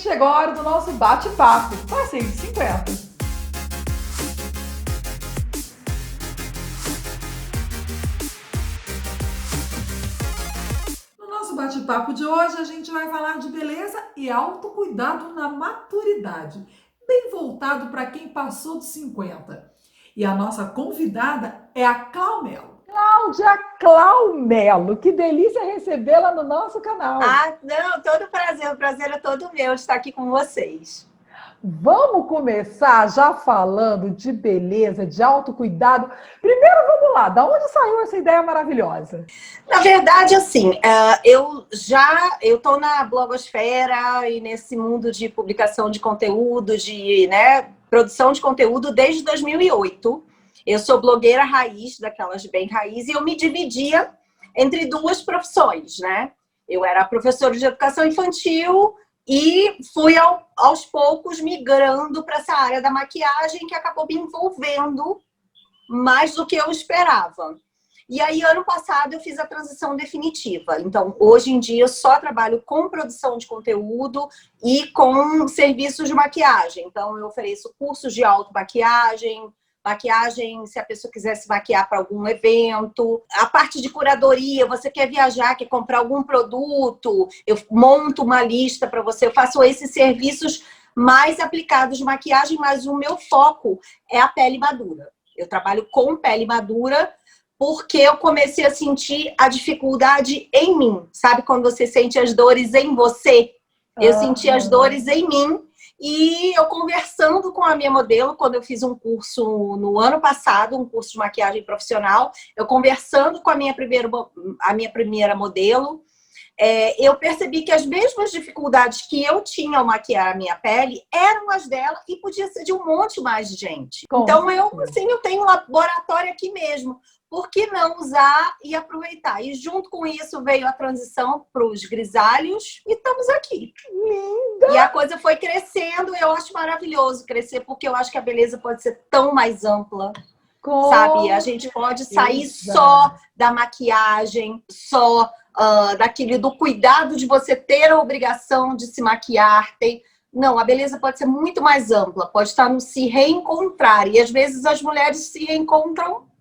chegou a hora do nosso bate-papo. Passei de 50. No nosso bate-papo de hoje, a gente vai falar de beleza e autocuidado na maturidade, bem voltado para quem passou dos 50. E a nossa convidada é a Cláudia Claumelo. Que delícia recebê-la no nosso canal. Ah, não, todo prazer. O prazer é todo meu estar aqui com vocês. Vamos começar já falando de beleza, de autocuidado. Primeiro, vamos lá, da onde saiu essa ideia maravilhosa? Na verdade, assim, eu estou na blogosfera e nesse mundo de publicação de conteúdo, produção de conteúdo desde 2008. Eu sou blogueira raiz, daquelas bem raiz, e eu me dividia entre duas profissões, né? Eu era professora de educação infantil e fui aos poucos migrando para essa área da maquiagem, que acabou me envolvendo mais do que eu esperava. E aí, ano passado, eu fiz a transição definitiva. Então, hoje em dia, eu só trabalho com produção de conteúdo e com serviços de maquiagem. Então, eu ofereço cursos de automaquiagem, maquiagem, se a pessoa quiser se maquiar para algum evento. A parte de curadoria, você quer viajar, quer comprar algum produto, eu monto uma lista para você, eu faço esses serviços mais aplicados de maquiagem, mas o meu foco é a pele madura. Eu trabalho com pele madura porque eu comecei a sentir a dificuldade em mim. Sabe quando você sente as dores em você? Eu senti as dores em mim. E eu conversando com a minha modelo, quando eu fiz um curso no ano passado, um curso de maquiagem profissional, eu conversando com a minha primeira modelo, eu percebi que as mesmas dificuldades que eu tinha ao maquiar a minha pele eram as dela e podia ser de um monte mais de gente. Então, eu tenho um laboratório aqui mesmo. Por que não usar e aproveitar? E junto com isso veio a transição para os grisalhos e estamos aqui. Linda! E a coisa foi crescendo e eu acho maravilhoso crescer, porque eu acho que a beleza pode ser tão mais ampla, sabe? A gente pode sair só da maquiagem, só daquele do cuidado de você ter a obrigação de se maquiar. Não, a beleza pode ser muito mais ampla, pode estar no se reencontrar. E às vezes as mulheres se reencontram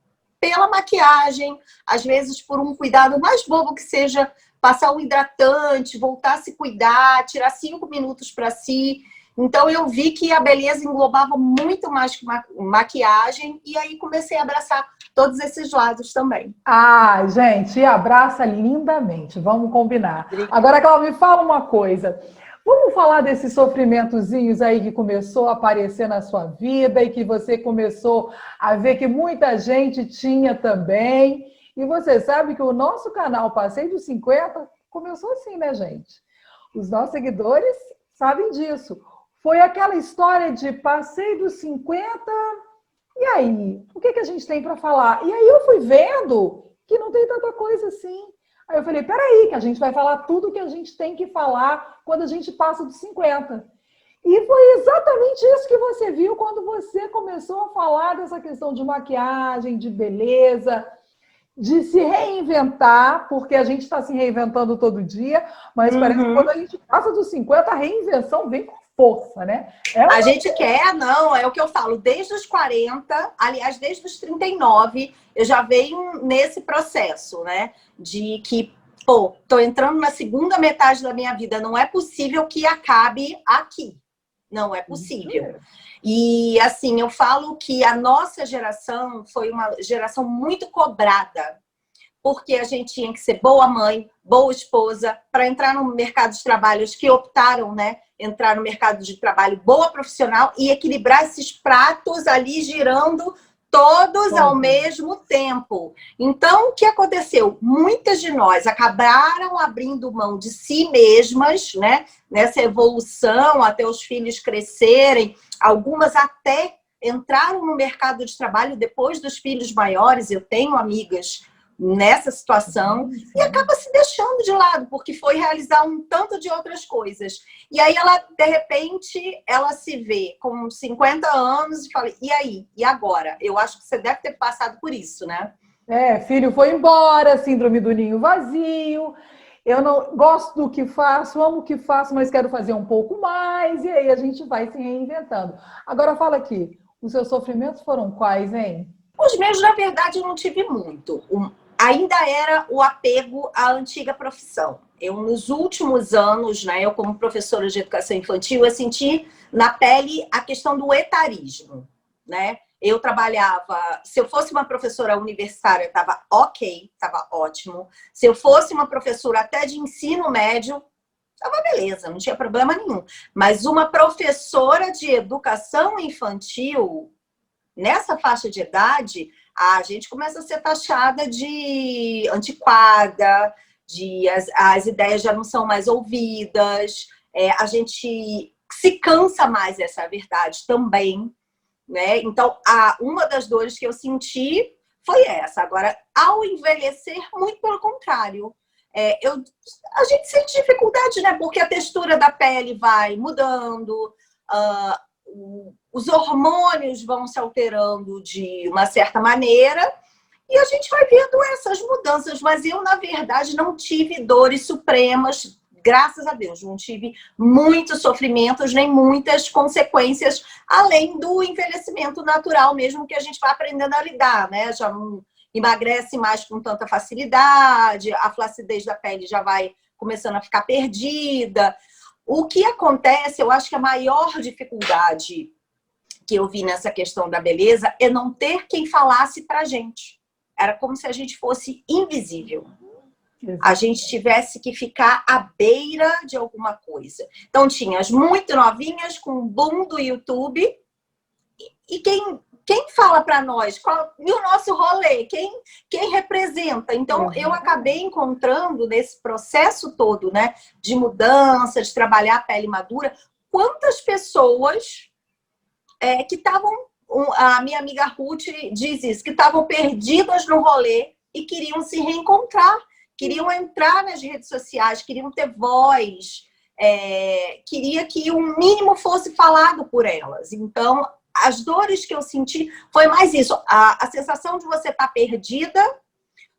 pela maquiagem, às vezes por um cuidado mais bobo que seja passar um hidratante, voltar a se cuidar, tirar 5 minutos para si. Então eu vi que a beleza englobava muito mais que maquiagem e aí comecei a abraçar todos esses lados também. Ah, gente, abraça lindamente, vamos combinar. Agora, Cláudia, me fala uma coisa. Vamos falar desses sofrimentozinhos aí que começou a aparecer na sua vida e que você começou a ver que muita gente tinha também. E você sabe que o nosso canal Passeio dos 50 começou assim, né, gente? Os nossos seguidores sabem disso. Foi aquela história de Passeio dos 50, e aí? O que a gente tem para falar? E aí eu fui vendo que não tem tanta coisa assim. Aí eu falei, peraí, que a gente vai falar tudo que a gente tem que falar quando a gente passa dos 50. E foi exatamente isso que você viu quando você começou a falar dessa questão de maquiagem, de beleza, de se reinventar, porque a gente está se reinventando todo dia, mas parece que quando a gente passa dos 50, a reinvenção vem com força, né? A gente quer, não, é o que eu falo, desde os 40, aliás, desde os 39, eu já venho nesse processo, né? De que, tô entrando na segunda metade da minha vida, não é possível que acabe aqui. Não é possível. E, assim, eu falo que a nossa geração foi uma geração muito cobrada, porque a gente tinha que ser boa mãe, boa esposa, para entrar no mercado de trabalho, os que optaram, né? Entrar no mercado de trabalho, boa profissional e equilibrar esses pratos ali girando todos ao mesmo tempo. Então, o que aconteceu? Muitas de nós acabaram abrindo mão de si mesmas, né? Nessa evolução, até os filhos crescerem, algumas até entraram no mercado de trabalho depois dos filhos maiores. Eu tenho amigas nessa situação e acaba se deixando de lado, porque foi realizar um tanto de outras coisas. E aí ela, de repente, ela se vê com 50 anos e fala, e aí? E agora? Eu acho que você deve ter passado por isso, né? Filho foi embora, síndrome do ninho vazio. Eu não gosto do que faço, amo o que faço, mas quero fazer um pouco mais, e aí a gente vai se reinventando. Agora fala aqui, os seus sofrimentos foram quais, hein? Os meus, na verdade, eu não tive muito. Ainda era o apego à antiga profissão. Eu, nos últimos anos, né, eu como professora de educação infantil, eu senti na pele a questão do etarismo, né? Eu trabalhava, se eu fosse uma professora universitária, estava ok, estava ótimo. Se eu fosse uma professora até de ensino médio, estava beleza, não tinha problema nenhum. Mas uma professora de educação infantil, nessa faixa de idade, a gente começa a ser taxada de antiquada, as ideias já não são mais ouvidas, a gente se cansa mais, essa é a verdade também, né? Então, uma das dores que eu senti foi essa. Agora, ao envelhecer, muito pelo contrário. A gente sente dificuldade, né? Porque a textura da pele vai mudando, os hormônios vão se alterando de uma certa maneira e a gente vai vendo essas mudanças. Mas eu, na verdade, não tive dores supremas, graças a Deus. Não tive muitos sofrimentos, nem muitas consequências, além do envelhecimento natural mesmo, que a gente vai aprendendo a lidar, né? Já não emagrece mais com tanta facilidade, a flacidez da pele já vai começando a ficar perdida. O que acontece, eu acho que a maior dificuldade que eu vi nessa questão da beleza é não ter quem falasse pra gente. Era como se a gente fosse invisível. A gente tivesse que ficar à beira de alguma coisa. Então, tinha as muito novinhas com o boom do YouTube e quem fala para nós? E o nosso rolê? Quem representa? Então, eu acabei encontrando nesse processo todo, né, de mudança, de trabalhar a pele madura, quantas pessoas que estavam, a minha amiga Ruth diz isso, que estavam perdidas no rolê e queriam se reencontrar, queriam entrar nas redes sociais, queriam ter voz, queria que o mínimo fosse falado por elas. Então, as dores que eu senti foi mais isso, a sensação de você estar perdida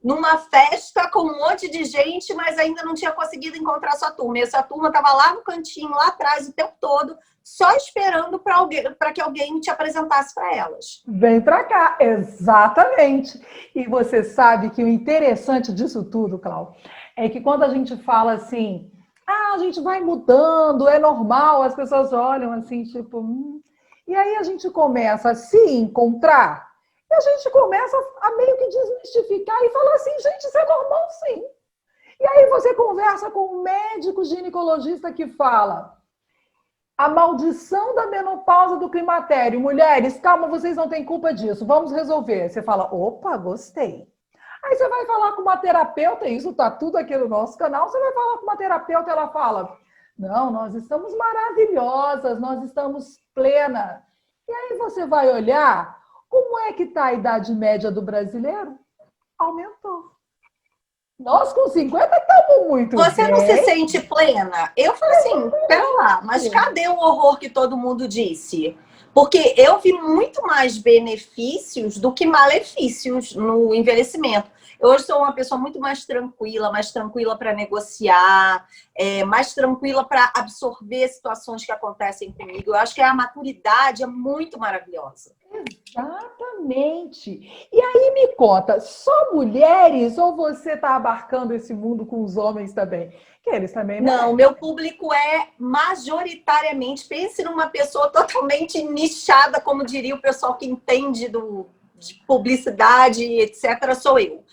numa festa com um monte de gente, mas ainda não tinha conseguido encontrar sua turma. E essa turma estava lá no cantinho, lá atrás, o tempo todo, só esperando para que alguém te apresentasse para elas. Vem para cá, exatamente. E você sabe que o interessante disso tudo, Cláudia, é que quando a gente fala assim, a gente vai mudando, é normal, as pessoas olham assim, tipo... E aí a gente começa a se encontrar, e a gente começa a meio que desmistificar e falar assim, gente, isso é normal sim. E aí você conversa com um médico ginecologista que fala a maldição da menopausa do climatério. Mulheres, calma, vocês não têm culpa disso, vamos resolver. Você fala, opa, gostei. Aí você vai falar com uma terapeuta, isso está tudo aqui no nosso canal, você vai falar com uma terapeuta, ela fala, não, nós estamos maravilhosas, nós estamos plena. E aí você vai olhar, como é que está a idade média do brasileiro? Aumentou. Nós com 50 estamos muito Você bem. não se sente plena? Eu falei assim, pera lá, mas cadê o horror que todo mundo disse? Porque eu vi muito mais benefícios do que malefícios no envelhecimento. Eu hoje sou uma pessoa muito mais tranquila para negociar, mais tranquila para absorver situações que acontecem comigo. Eu acho que a maturidade é muito maravilhosa. Exatamente. E aí me conta, só mulheres ou você está abarcando esse mundo com os homens também? Que eles também não, meu público é majoritariamente, pense numa pessoa totalmente nichada, como diria o pessoal que entende de publicidade, etc., sou eu.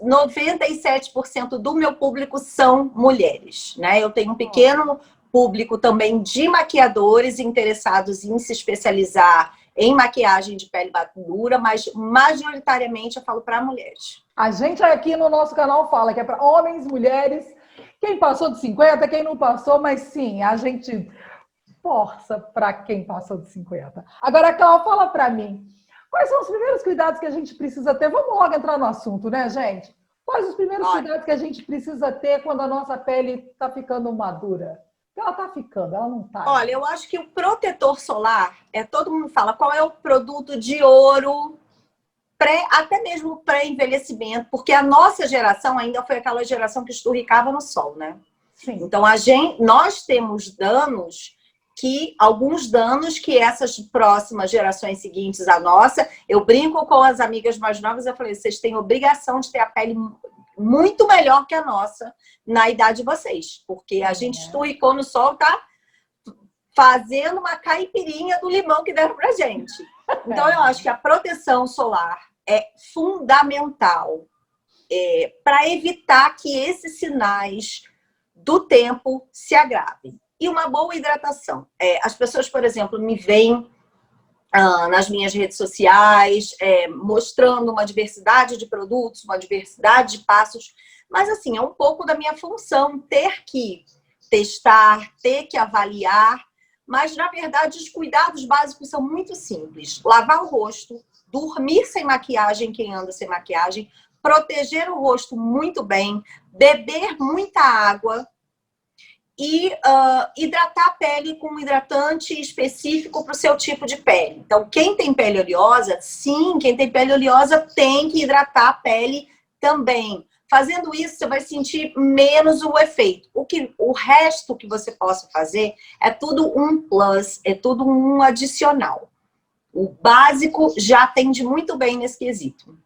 97% do meu público são mulheres, né? Eu tenho um pequeno público também de maquiadores interessados em se especializar em maquiagem de pele madura, mas majoritariamente eu falo para mulheres. A gente aqui no nosso canal fala que é para homens, mulheres, quem passou de 50, quem não passou, mas sim, a gente força para quem passou de 50. Agora, Cláudia, fala para mim, quais são os primeiros cuidados que a gente precisa ter? Vamos logo entrar no assunto, né, gente? Quais os primeiros cuidados que a gente precisa ter quando a nossa pele está ficando madura? Ela está ficando, ela não está. Olha, eu acho que o protetor solar, todo mundo fala, qual é o produto de ouro até mesmo pré-envelhecimento, porque a nossa geração ainda foi aquela geração que esturricava no sol, né? Sim. Então, nós temos alguns danos que essas próximas gerações seguintes à nossa, eu brinco com as amigas mais novas, eu falei, vocês têm obrigação de ter a pele muito melhor que a nossa na idade de vocês, porque a gente esturricou no sol, tá fazendo uma caipirinha do limão que deram pra gente. Então, eu acho que a proteção solar é fundamental para evitar que esses sinais do tempo se agravem. E uma boa hidratação. As pessoas, por exemplo, me veem nas minhas redes sociais, mostrando uma diversidade de produtos, uma diversidade de passos, mas assim, é um pouco da minha função ter que testar, ter que avaliar, mas na verdade os cuidados básicos são muito simples. Lavar o rosto, dormir sem maquiagem, quem anda sem maquiagem, proteger o rosto muito bem, beber muita água, e hidratar a pele com um hidratante específico para o seu tipo de pele. Então, quem tem pele oleosa, sim, quem tem pele oleosa tem que hidratar a pele também. Fazendo isso, você vai sentir menos o efeito. O resto que você possa fazer é tudo um plus, é tudo um adicional. O básico já atende muito bem nesse quesito.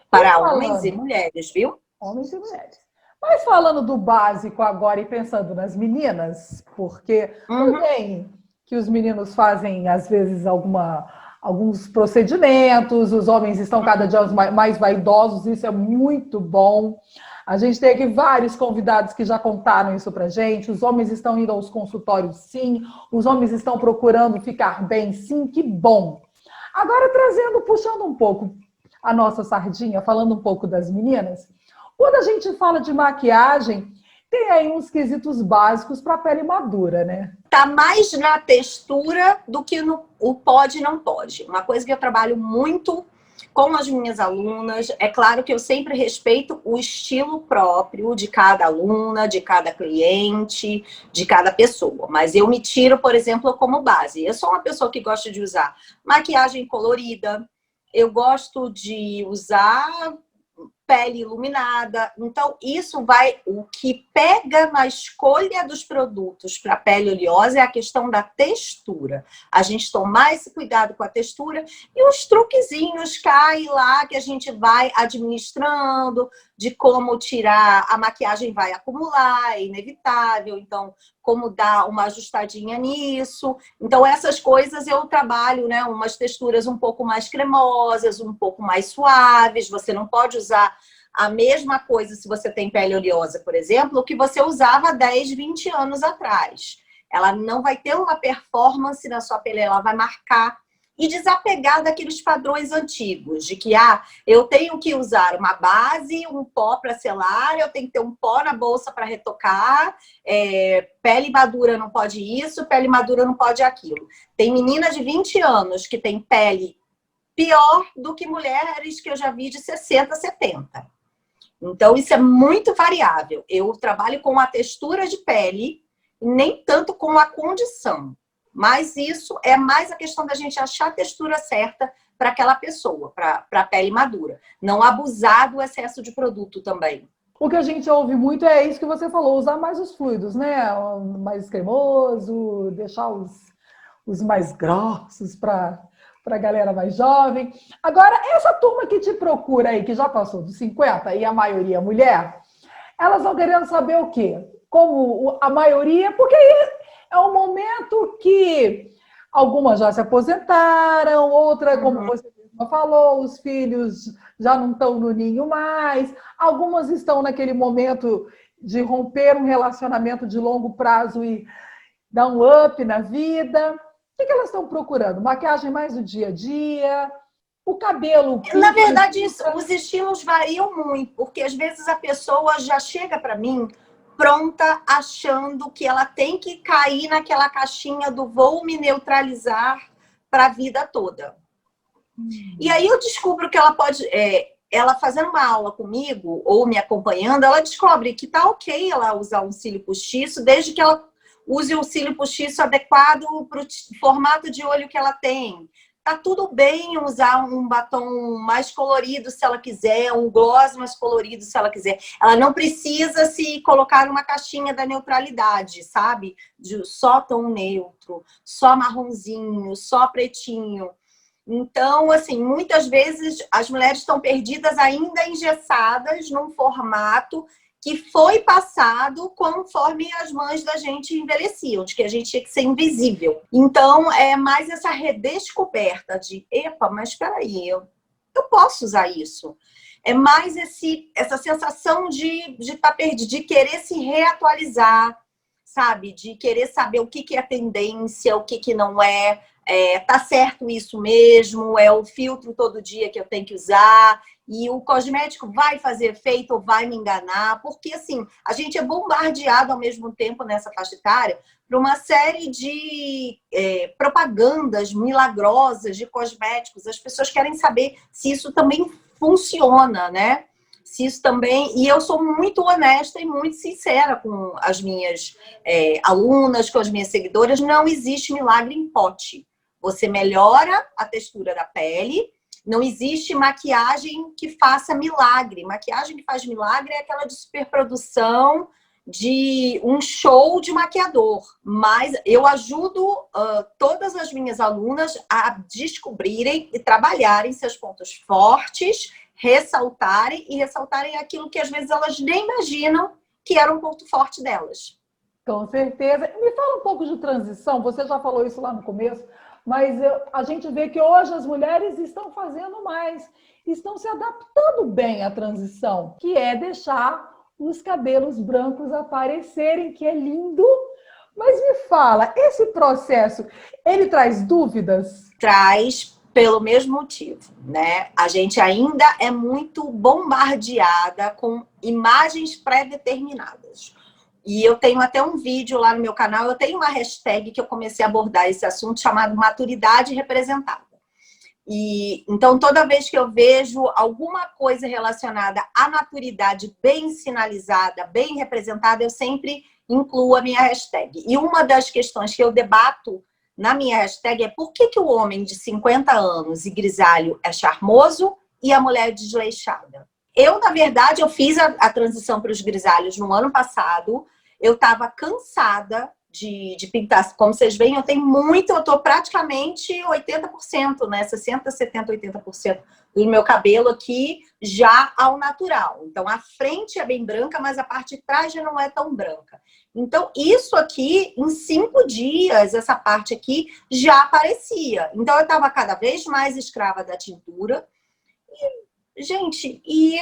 Para homens e mulheres, viu? Homens e mulheres. Mas falando do básico agora e pensando nas meninas, porque tudo bem que os meninos fazem, às vezes, alguns procedimentos, os homens estão cada dia mais vaidosos, isso é muito bom. A gente tem aqui vários convidados que já contaram isso pra gente. Os homens estão indo aos consultórios, sim. Os homens estão procurando ficar bem, sim. Que bom. Agora, puxando um pouco a nossa sardinha, falando um pouco das meninas, quando a gente fala de maquiagem, tem aí uns quesitos básicos para a pele madura, né? Tá mais na textura do que no o pode e não pode. Uma coisa que eu trabalho muito com as minhas alunas, é claro que eu sempre respeito o estilo próprio de cada aluna, de cada cliente, de cada pessoa. Mas eu me tiro, por exemplo, como base. Eu sou uma pessoa que gosta de usar maquiagem colorida, eu gosto de usar pele iluminada. Então, o que pega na escolha dos produtos para pele oleosa é a questão da textura. A gente tomar esse cuidado com a textura e os truquezinhos caem lá que a gente vai administrando, de como tirar, a maquiagem vai acumular, é inevitável, então como dar uma ajustadinha nisso. Então essas coisas eu trabalho, né, umas texturas um pouco mais cremosas, um pouco mais suaves. Você não pode usar a mesma coisa se você tem pele oleosa, por exemplo, que você usava 10, 20 anos atrás. Ela não vai ter uma performance na sua pele, ela vai marcar e desapegar daqueles padrões antigos, de que eu tenho que usar uma base, um pó para selar, eu tenho que ter um pó na bolsa para retocar, pele madura não pode isso, pele madura não pode aquilo. Tem meninas de 20 anos que têm pele pior do que mulheres que eu já vi de 60, 70. Então, isso é muito variável. Eu trabalho com a textura de pele, nem tanto com a condição. Mas isso é mais a questão da gente achar a textura certa para aquela pessoa, para a pele madura. Não abusar do excesso de produto também. O que a gente ouve muito é isso que você falou, usar mais os fluidos, né? Mais cremoso, deixar os mais grossos para a galera mais jovem. Agora, essa turma que te procura aí, que já passou dos 50 e a maioria é mulher, elas vão querendo saber o quê? Como a maioria, porque é um momento que algumas já se aposentaram, outra, como você mesma falou, os filhos já não estão no ninho mais, algumas estão naquele momento de romper um relacionamento de longo prazo e dar um up na vida. O que elas estão procurando? Maquiagem mais do dia a dia? O cabelo? Na verdade, os estilos variam muito, porque às vezes a pessoa já chega para mim pronta, achando que ela tem que cair naquela caixinha do vou me neutralizar para a vida toda. E aí eu descubro que ela pode... ela fazendo uma aula comigo, ou me acompanhando, ela descobre que tá ok ela usar um cílio postiço, desde que ela use um cílio postiço adequado para o formato de olho que ela tem. Tá tudo bem usar um batom mais colorido se ela quiser, um gloss mais colorido se ela quiser. Ela não precisa se colocar numa caixinha da neutralidade, sabe? De só tom neutro, só marronzinho, só pretinho. Então, assim, muitas vezes as mulheres estão perdidas ainda engessadas num formato que foi passado conforme as mães da gente envelheciam, de que a gente tinha que ser invisível. Então, é mais essa redescoberta de, epa, mas espera aí, eu posso usar isso. É mais essa sensação de estar perdido, de querer se reatualizar, sabe? De querer saber o que é tendência, o que não é. Tá certo isso mesmo, é o filtro todo dia que eu tenho que usar, e o cosmético vai fazer efeito ou vai me enganar, porque assim, a gente é bombardeado ao mesmo tempo nessa faixa etária por uma série de propagandas milagrosas de cosméticos. As pessoas querem saber se isso também funciona, né? Se isso também... E eu sou muito honesta e muito sincera com as minhas alunas, com as minhas seguidoras. Não existe milagre em pote. Você melhora a textura da pele. Não existe maquiagem que faça milagre. Maquiagem que faz milagre é aquela de superprodução, de um show de maquiador. Mas eu ajudo todas as minhas alunas a descobrirem e trabalharem seus pontos fortes, ressaltarem aquilo que às vezes elas nem imaginam que era um ponto forte delas. Com certeza. Me fala um pouco de transição. Você já falou isso lá no começo, mas a gente vê que hoje as mulheres estão fazendo mais, estão se adaptando bem à transição, que é deixar os cabelos brancos aparecerem, que é lindo. Mas me fala, esse processo, ele traz dúvidas? Traz, pelo mesmo motivo, né? A gente ainda é muito bombardeada com imagens pré-determinadas. E eu tenho até um vídeo lá no meu canal, eu tenho uma hashtag que eu comecei a abordar esse assunto chamado maturidade representada. E então, toda vez que eu vejo alguma coisa relacionada à maturidade bem sinalizada, bem representada, eu sempre incluo a minha hashtag. E uma das questões que eu debato na minha hashtag é por que o homem de 50 anos e grisalho é charmoso e a mulher desleixada? Eu, na verdade, eu fiz a transição para os grisalhos no ano passado. Eu estava cansada de pintar. Como vocês veem, eu estou praticamente 80%, né? 60%, 70%, 80% do meu cabelo aqui já ao natural. Então, a frente é bem branca, mas a parte de trás já não é tão branca. Então, isso aqui, em 5 dias, essa parte aqui já aparecia. Então, eu estava cada vez mais escrava da tintura. Gente, e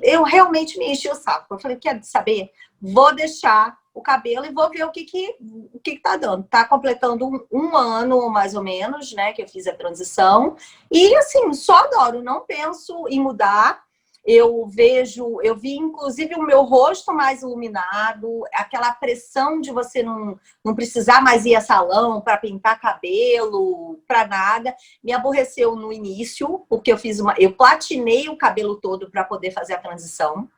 eu realmente me enchi o saco. Eu falei, quer saber? Vou deixar o cabelo e vou ver o que tá dando. Tá completando um ano, mais ou menos, né? Que eu fiz a transição. E, assim, só adoro. Não penso em mudar. Eu vi, inclusive, o meu rosto mais iluminado. Aquela pressão de você não precisar mais ir a salão para pintar cabelo, para nada. Me aborreceu no início, porque eu platinei o cabelo todo para poder fazer a transição.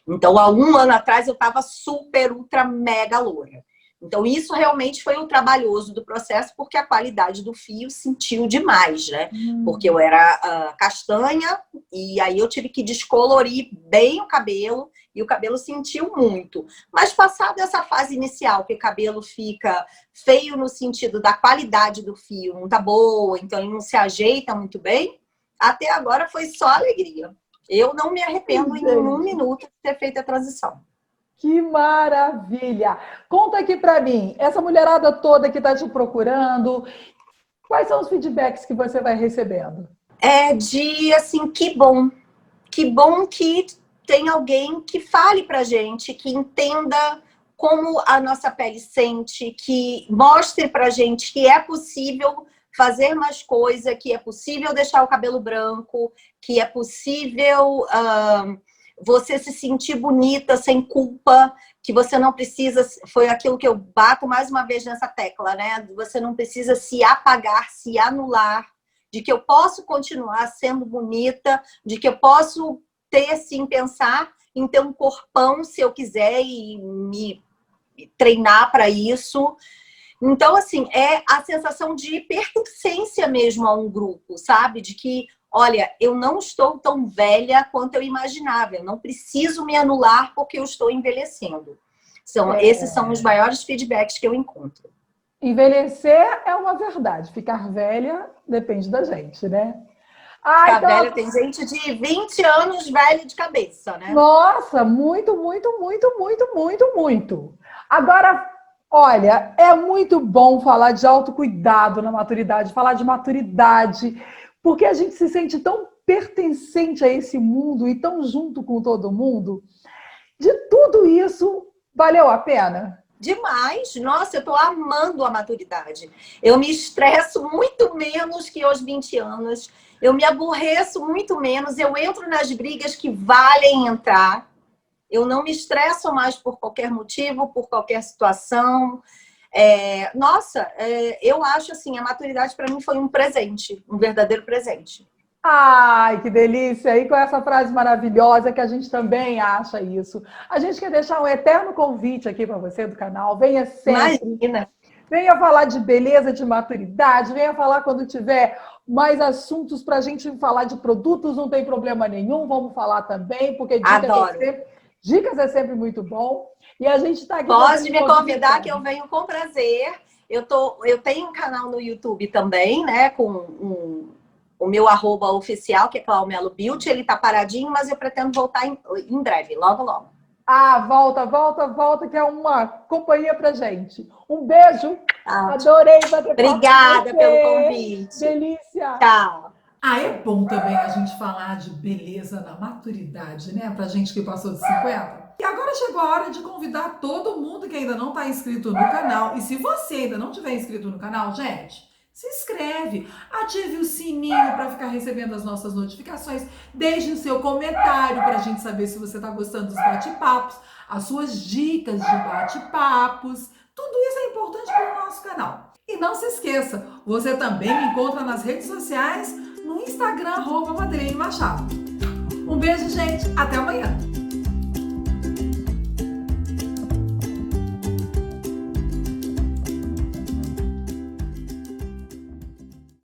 Então, há um ano atrás, eu estava super, ultra, mega loura. Então, isso realmente foi o trabalhoso do processo, porque a qualidade do fio sentiu demais, né? Porque eu era castanha, e aí eu tive que descolorir bem o cabelo, e o cabelo sentiu muito. Mas passado essa fase inicial, que o cabelo fica feio no sentido da qualidade do fio, não tá boa, então ele não se ajeita muito bem, até agora foi só alegria. Eu não me arrependo em um minuto de ter feito a transição. Que maravilha! Conta aqui para mim, essa mulherada toda que está te procurando, quais são os feedbacks que você vai recebendo? Assim, que bom que tem alguém que fale pra gente, que entenda como a nossa pele sente, que mostre pra gente que é possível fazer mais coisa, que é possível deixar o cabelo branco, que é possível você se sentir bonita sem culpa, que você não precisa... Foi aquilo que eu bato mais uma vez nessa tecla, né? Você não precisa se apagar, se anular, de que eu posso continuar sendo bonita, de que eu posso ter, sim, pensar em ter um corpão, se eu quiser, e me treinar para isso. Então, assim, é a sensação de pertencência mesmo a um grupo, sabe? De que, olha, eu não estou tão velha quanto eu imaginava, eu não preciso me anular porque eu estou envelhecendo. Esses são os maiores feedbacks que eu encontro. Envelhecer é uma verdade, ficar velha depende da gente, né? Ficar velha, tem gente de 20 anos velha de cabeça, né? Nossa, muito, muito, muito, muito, muito, muito. Agora, olha, é muito bom falar de autocuidado na maturidade, falar de maturidade, porque a gente se sente tão pertencente a esse mundo e tão junto com todo mundo. De tudo isso, valeu a pena? Demais. Nossa, eu estou amando a maturidade. Eu me estresso muito menos que aos 20 anos. Eu me aborreço muito menos. Eu entro nas brigas que valem entrar. Eu não me estresso mais por qualquer motivo, por qualquer situação. Eu acho assim, a maturidade para mim foi um presente, um verdadeiro presente. Ai, que delícia! E com essa frase maravilhosa que a gente também acha isso. A gente quer deixar um eterno convite aqui para você do canal. Venha sempre. Imagina. Venha falar de beleza, de maturidade. Venha falar quando tiver mais assuntos para a gente falar de produtos. Não tem problema nenhum. Vamos falar também, porque dicas é sempre muito bom. E a gente está aqui. Pode me convidar que eu venho com prazer. Eu tenho um canal no YouTube também, né? Com o meu @ oficial, que é Clau Melo Beauty, ele tá paradinho, mas eu pretendo voltar em breve, logo, logo. Volta, que é uma companhia pra gente. Um beijo. Adorei bater papo. Obrigada pelo convite. Delícia. Tchau. É bom também a gente falar de beleza na maturidade, né? Pra gente que passou de 50. E agora chegou a hora de convidar todo mundo que ainda não está inscrito no canal. E se você ainda não tiver inscrito no canal, gente, se inscreve, ative o sininho para ficar recebendo as nossas notificações, deixe o seu comentário para a gente saber se você está gostando dos bate-papos, as suas dicas de bate-papos, tudo isso é importante para o nosso canal. E não se esqueça, você também me encontra nas redes sociais, no Instagram, @Madeleine Machado. Um beijo, gente, até amanhã!